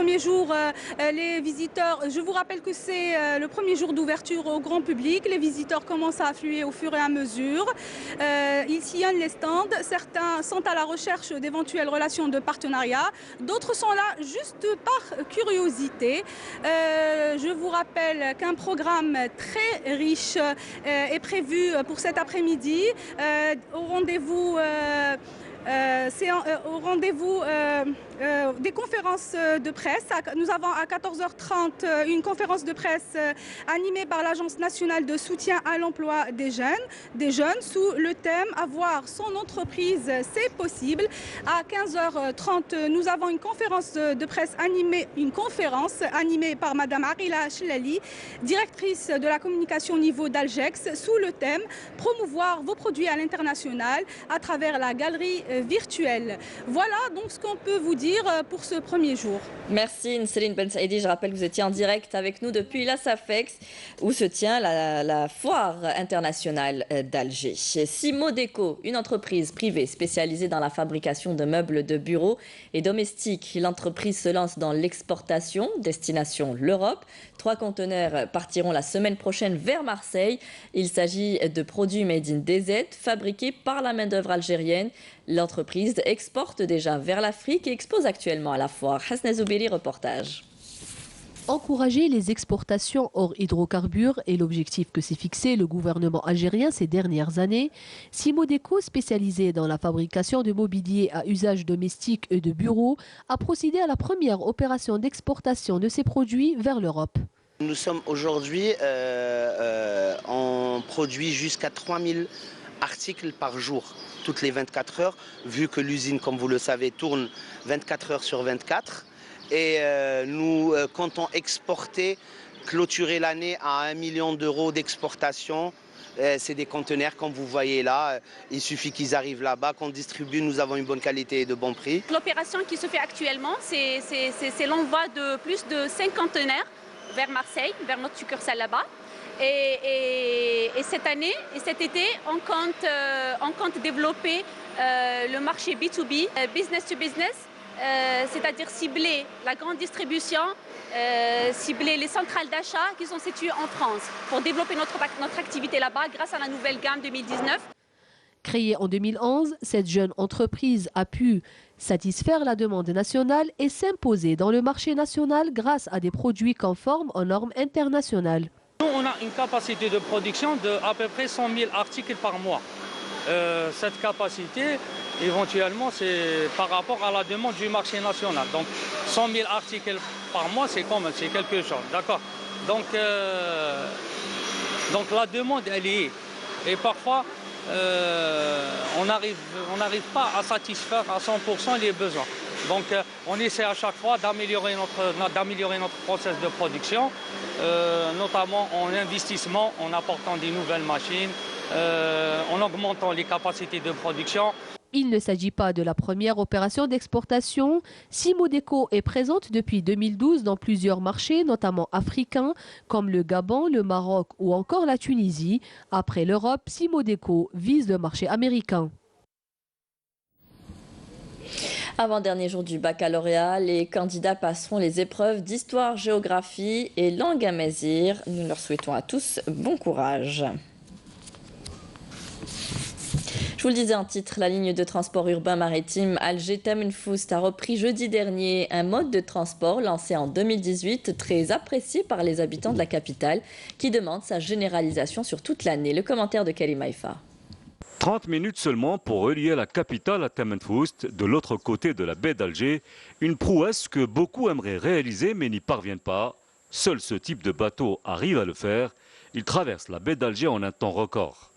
premier jour, les visiteurs, je vous rappelle que c'est le premier jour d'ouverture au grand public. Les visiteurs commencent à affluer au fur et à mesure. Ils sillonnent les stands. Certains sont à la recherche d'éventuelles relations de partenariat. D'autres sont là juste par curiosité. Je vous rappelle qu'un programme très riche est prévu pour cet après-midi. Au rendez-vous des conférences de presse. Nous avons à 14h30 une conférence de presse animée par l'Agence nationale de soutien à l'emploi des jeunes sous le thème « Avoir son entreprise, c'est possible ». À 15h30, nous avons une conférence de presse animée par Madame Arila Chlali, directrice de la communication au niveau d'Algex, sous le thème « Promouvoir vos produits à l'international à travers la galerie virtuelle ». Voilà donc ce qu'on peut vous dire pour ce premier jour. Merci Céline Ben Saïdi. Je rappelle que vous étiez en direct avec nous depuis la SAFEX où se tient la foire internationale d'Alger. Simodeco, une entreprise privée spécialisée dans la fabrication de meubles de bureau et domestiques. L'entreprise se lance dans l'exportation, destination l'Europe. 3 conteneurs partiront la semaine prochaine vers Marseille. Il s'agit de produits made in DZ fabriqués par la main-d'œuvre algérienne. L'entreprise exporte déjà vers l'Afrique et expose actuellement à la foire. Hasna Zoubiri, reportage. Encourager les exportations hors hydrocarbures est l'objectif que s'est fixé le gouvernement algérien ces dernières années. Simodeco, spécialisé dans la fabrication de mobilier à usage domestique et de bureau, a procédé à la première opération d'exportation de ses produits vers l'Europe. Nous sommes aujourd'hui, on produit jusqu'à 3000 articles par jour, toutes les 24 heures, vu que l'usine, comme vous le savez, tourne 24 heures sur 24. Et nous comptons exporter, clôturer l'année à 1 million d'euros d'exportation. C'est des conteneurs, comme vous voyez là. Il suffit qu'ils arrivent là-bas, qu'on distribue. Nous avons une bonne qualité et de bons prix. L'opération qui se fait actuellement, c'est l'envoi de plus de 5 conteneurs vers Marseille, vers notre succursale là-bas. Et cette année et cet été, on compte développer le marché B2B, business to business, c'est-à-dire cibler la grande distribution, cibler les centrales d'achat qui sont situées en France pour développer notre activité là-bas grâce à la nouvelle gamme 2019. Créée en 2011, cette jeune entreprise a pu satisfaire la demande nationale et s'imposer dans le marché national grâce à des produits conformes aux normes internationales. Nous, on a une capacité de production de à peu près 100 000 articles par mois. Cette capacité, éventuellement, c'est par rapport à la demande du marché national. Donc 100 000 articles par mois, c'est quelque chose, d'accord. Donc la demande, elle y est. Et parfois, on n'arrive pas à satisfaire à 100% les besoins. Donc on essaie à chaque fois d'améliorer notre process de production, notamment en investissement, en apportant des nouvelles machines, en augmentant les capacités de production. Il ne s'agit pas de la première opération d'exportation. Simodeco est présente depuis 2012 dans plusieurs marchés, notamment africains, comme le Gabon, le Maroc ou encore la Tunisie. Après l'Europe, Simodeco vise le marché américain. Avant-dernier jour du baccalauréat, les candidats passeront les épreuves d'histoire, géographie et langue amazigh. Nous leur souhaitons à tous bon courage. Je vous le disais en titre, la ligne de transport urbain maritime Alger-Tamanfoust a repris jeudi dernier un mode de transport lancé en 2018, très apprécié par les habitants de la capitale, qui demandent sa généralisation sur toute l'année. Le commentaire de Karim Haïfa. 30 minutes seulement pour relier la capitale à Tamanfoust, de l'autre côté de la baie d'Alger. Une prouesse que beaucoup aimeraient réaliser mais n'y parviennent pas. Seul ce type de bateau arrive à le faire. Il traverse la baie d'Alger en un temps record.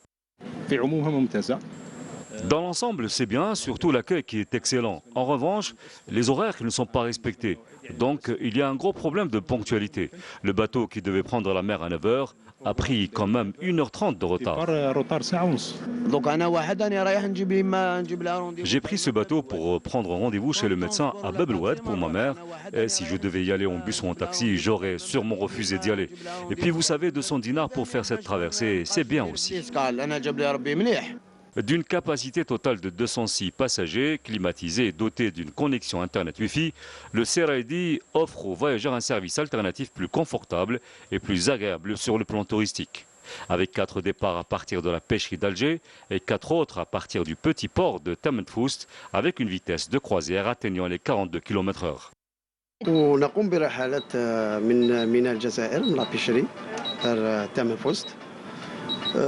Dans l'ensemble, c'est bien, surtout l'accueil qui est excellent. En revanche, les horaires qui ne sont pas respectés. Donc, il y a un gros problème de ponctualité. Le bateau qui devait prendre la mer à 9 h a pris quand même 1h30 de retard. J'ai pris ce bateau pour prendre rendez-vous chez le médecin à Bab el Oued pour ma mère. Et si je devais y aller en bus ou en taxi, j'aurais sûrement refusé d'y aller. Et puis vous savez, 200 dinars pour faire cette traversée, c'est bien aussi. D'une capacité totale de 206 passagers, climatisé et doté d'une connexion Internet Wi-Fi, le CRID offre aux voyageurs un service alternatif plus confortable et plus agréable sur le plan touristique. Avec 4 départs à partir de la pêcherie d'Alger et 4 autres à partir du petit port de Tamanfoust, avec une vitesse de croisière atteignant les 42 km/h. ونقوم برحلات من ميناء الجزائر من لا بيشري تامنفوست.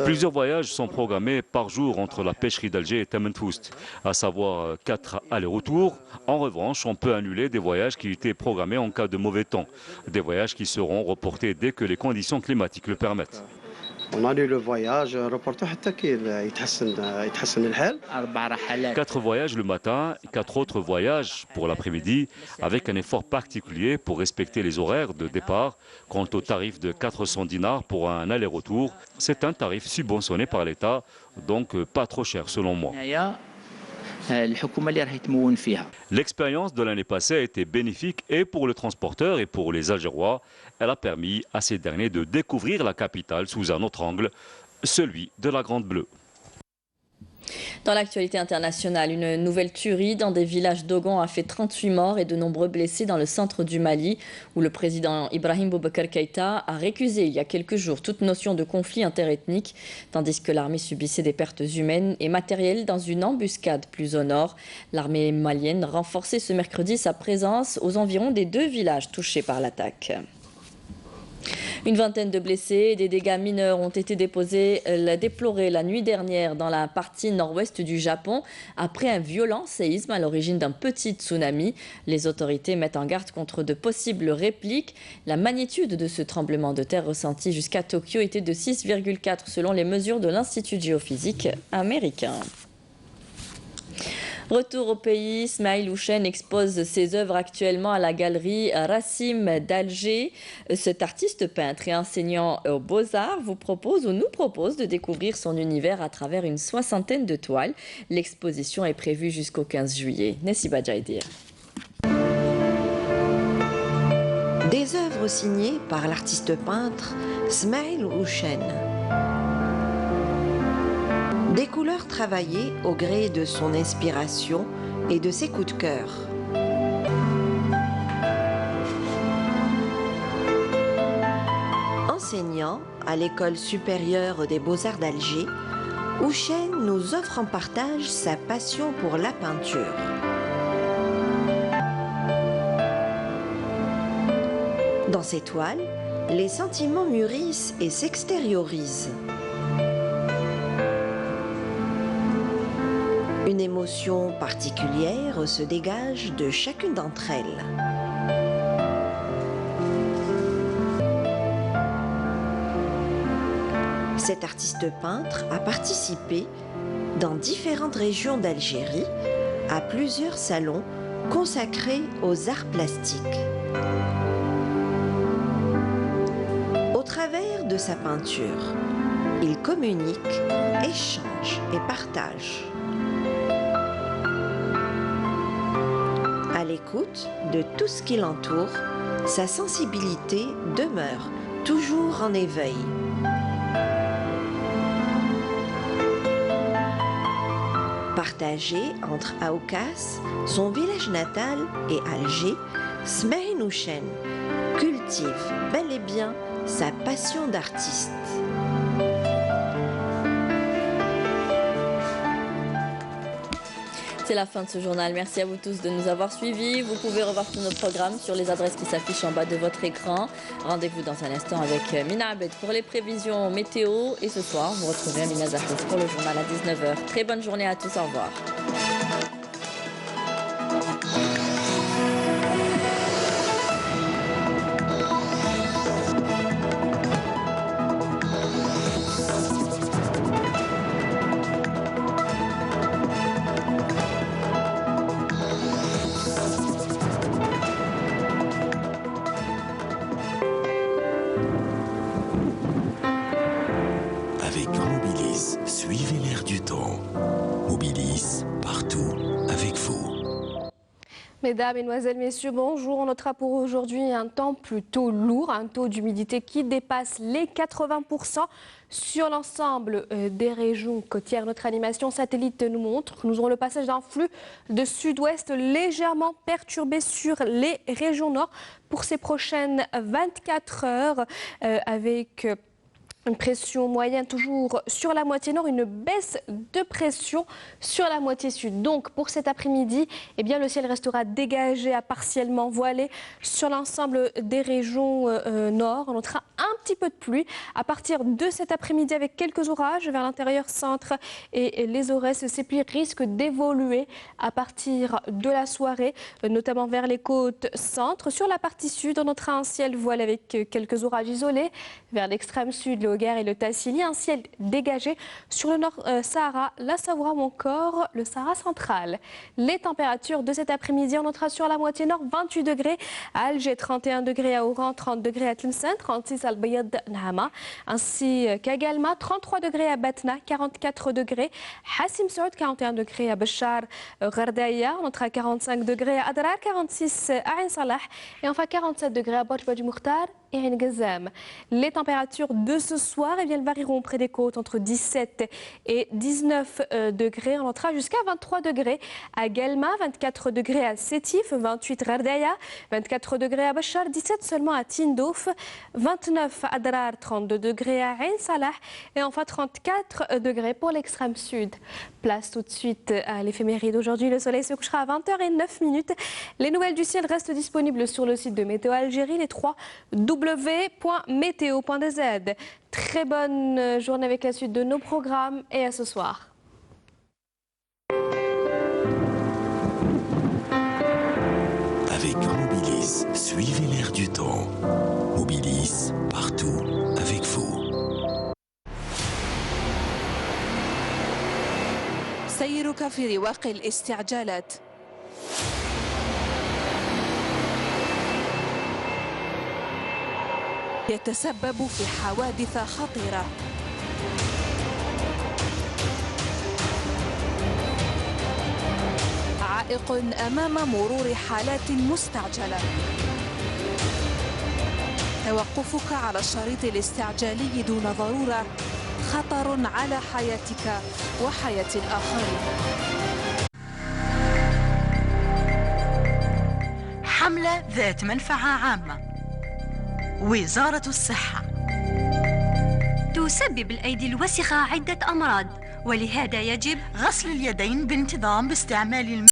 Plusieurs voyages sont programmés par jour entre la pêcherie d'Alger et Tamanfoust, à savoir 4 allers-retours. En revanche, on peut annuler des voyages qui étaient programmés en cas de mauvais temps, des voyages qui seront reportés dès que les conditions climatiques le permettent. On annule le voyage, reporté حتى كي يتحسن الحال. 4 voyages le matin, 4 autres voyages pour l'après-midi, avec un effort particulier pour respecter les horaires de départ. Quant au tarif de 400 dinars pour un aller-retour, c'est un tarif subventionné par l'État, donc pas trop cher selon moi. L'expérience de l'année passée a été bénéfique et pour le transporteur et pour les Algérois. Elle a permis à ces derniers de découvrir la capitale sous un autre angle, celui de la Grande Bleue. Dans l'actualité internationale, une nouvelle tuerie dans des villages d'Ogon a fait 38 morts et de nombreux blessés dans le centre du Mali, où le président Ibrahim Boubacar Keïta a récusé il y a quelques jours toute notion de conflit interethnique, tandis que l'armée subissait des pertes humaines et matérielles dans une embuscade plus au nord. L'armée malienne renforçait ce mercredi sa présence aux environs des 2 villages touchés par l'attaque. Une vingtaine de blessés et des dégâts mineurs ont été déplorés la nuit dernière dans la partie nord-ouest du Japon après un violent séisme à l'origine d'un petit tsunami. Les autorités mettent en garde contre de possibles répliques. La magnitude de ce tremblement de terre ressenti jusqu'à Tokyo était de 6,4 selon les mesures de l'Institut géophysique américain. Retour au pays, Smaïl Houchen expose ses œuvres actuellement à la galerie Rassim d'Alger. Cet artiste peintre et enseignant aux Beaux-Arts nous propose de découvrir son univers à travers une 60aine de toiles. L'exposition est prévue jusqu'au 15 juillet. Nessiba Djaïdir. Des œuvres signées par l'artiste peintre Smaïl Houchen. Des couleurs travaillées au gré de son inspiration et de ses coups de cœur. Enseignant à l'École supérieure des Beaux-Arts d'Alger, Houchen nous offre en partage sa passion pour la peinture. Dans ses toiles, les sentiments mûrissent et s'extériorisent. Une émotion particulière se dégage de chacune d'entre elles. Cet artiste peintre a participé dans différentes régions d'Algérie à plusieurs salons consacrés aux arts plastiques. Au travers de sa peinture, il communique, échange et partage. À l'écoute de tout ce qui l'entoure, sa sensibilité demeure toujours en éveil. Partagé entre Aoukas, son village natal, et Alger, Smaïl Houchen cultive bel et bien sa passion d'artiste. C'est la fin de ce journal. Merci à vous tous de nous avoir suivis. Vous pouvez revoir tous nos programmes sur les adresses qui s'affichent en bas de votre écran. Rendez-vous dans un instant avec Mina Abed pour les prévisions météo. Et ce soir, vous retrouverez Amina Zahrouf pour le journal à 19h. Très bonne journée à tous. Au revoir. Avec Mobilis, suivez l'air du temps. Mobilis, partout. Mesdames, Mesdemoiselles, Messieurs, bonjour. On notera pour aujourd'hui un temps plutôt lourd, un taux d'humidité qui dépasse les 80% sur l'ensemble des régions côtières. Notre animation satellite nous montre que nous aurons le passage d'un flux de sud-ouest légèrement perturbé sur les régions nord pour ces prochaines 24 heures avec une pression moyenne toujours sur la moitié nord, une baisse de pression sur la moitié sud. Donc pour cet après-midi, eh bien, le ciel restera dégagé à partiellement voilé sur l'ensemble des régions nord. On notera un petit peu de pluie à partir de cet après-midi avec quelques orages vers l'intérieur centre et les Aurès. Ces pluies risquent d'évoluer à partir de la soirée, notamment vers les côtes centre. Sur la partie sud, on notera un ciel voilé avec quelques orages isolés vers l'extrême sud, le Hogar et le Tassili, un ciel dégagé sur le nord Sahara, la Savoie ou encore le Sahara central. Les températures de cet après-midi, on notera sur la moitié nord 28 degrés à Alger, 31 degrés à Oran, 30 degrés à Tlemcen, 36 à Al-Bayad Nahama, ainsi qu'à Galma, 33 degrés à Batna, 44 degrés à Hassim Saoud, 41 degrés à Bachar Ghardaïa, on notera 45 degrés à Adrar, 46 à Ain Salah et enfin 47 degrés à Borj Badi Moukhtar et Ain Gazam. Les températures de ce soir elles varieront près des côtes entre 17 et 19 degrés. On notera jusqu'à 23 degrés à Galma, 24 degrés à Sétif, 28 à Ghardaïa, 24 degrés à Bachar, 17 seulement à Tindouf, 29 à Adrar, 32 degrés à Ain Salah et enfin 34 degrés pour l'extrême sud. Place tout de suite à l'éphéméride. Aujourd'hui, le soleil se couchera à 20h09. Les nouvelles du ciel restent disponibles sur le site de Météo Algérie, les 3 w.meteo.dz. Très bonne journée avec la suite de nos programmes et à ce soir. Avec Mobilis, suivez l'air du temps. Mobilis, partout avec vous. سيرك في رواق الاستعجالات. يتسبب في حوادث خطيرة. عائق أمام مرور حالات مستعجلة. توقفك على الشريط الاستعجالي دون ضرورة خطر على حياتك وحياة الآخرين. حملة ذات منفعة عامة. وزارة الصحة. تسبب الأيدي الوسخة عدة أمراض، ولهذا يجب غسل اليدين بانتظام باستعمال الماء